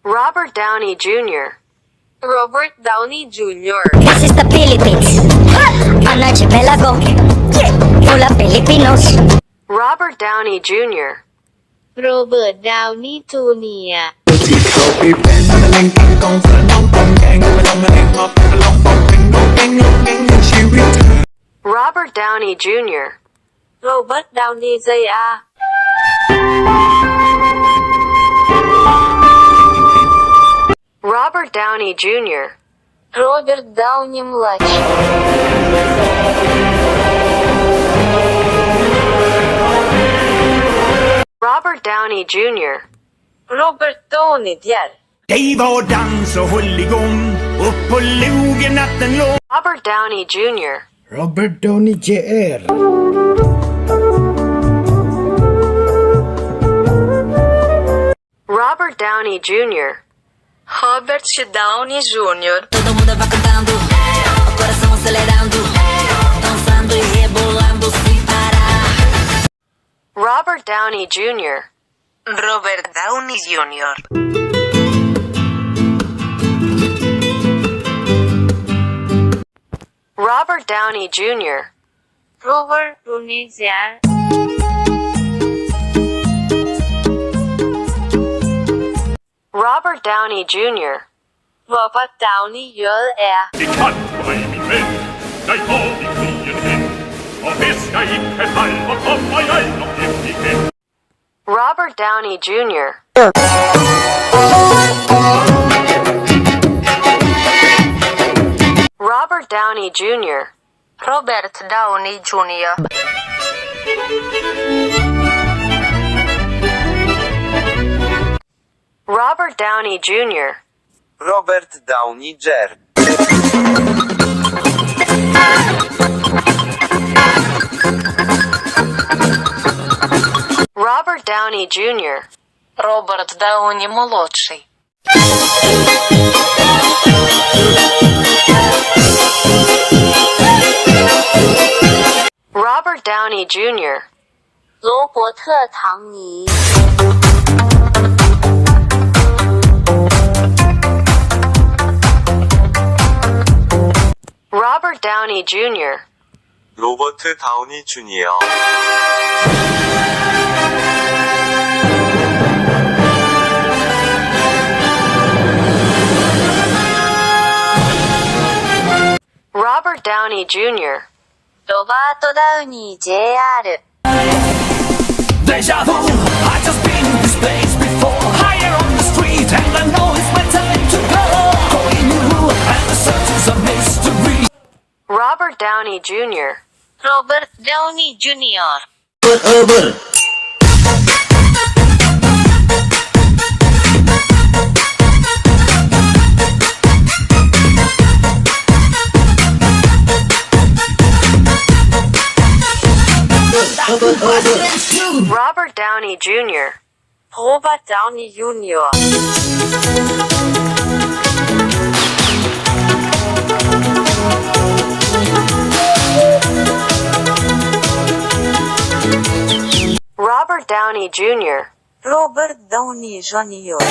Robert Downey Jr. Robert Downey Jr. This is the Philippines. Archipelago. Full of Filipinos. Robert Downey Jr. โรเบิร์ต ดาวนี่จูเนียร์ Robert Downey Jr. โรเบิร์ต ดาวนี JR Robert Downey Jr. โรเบิร์ต ดาวนี младший Robert Downey Jr. โรเบิร์ต โดนี Jr. Det var dans och håll igång upp på logen natten lång. Robert Downey Jr. Robert Downey JR. Robert Downey Jr. Robert Downey Jr. Todo mundo vai cantando, o coração acelerando, dançando e rebolando sem parar. Robert Downey Jr. Robert Downey Jr. Robert Downey Jr. Robert Downey Jr. Robert Downey Jr. Robert Downey Jr. De kan mig min vän, jag har din knien hen. Och viska inte fall och komma jag nog hem igen. Robert Downey Jr. Robert Downey Jr. Robert Downey Jr. Robert Downey Jr. Robert Downey Jr. Robert Downey Jr. Роберт Дауні молодший. Robert Downey Jr. 罗伯特·唐尼 Robert Downey Jr. 로버트 다우니 주니어. Robert Downey Jr. ロバート・ダウニー JR Deja vu, I just been in this place before. Higher on the street, and I know it's my time to go. Going new, and the search is a mystery. Robert Downey Jr. โรเบิร์ต ดาวนี Jr. Robert Downey Jr. โรเบิร์ต ดาวนี Jr. Robert Downey Jr. โรเบิร์ต ดาวนี Jr.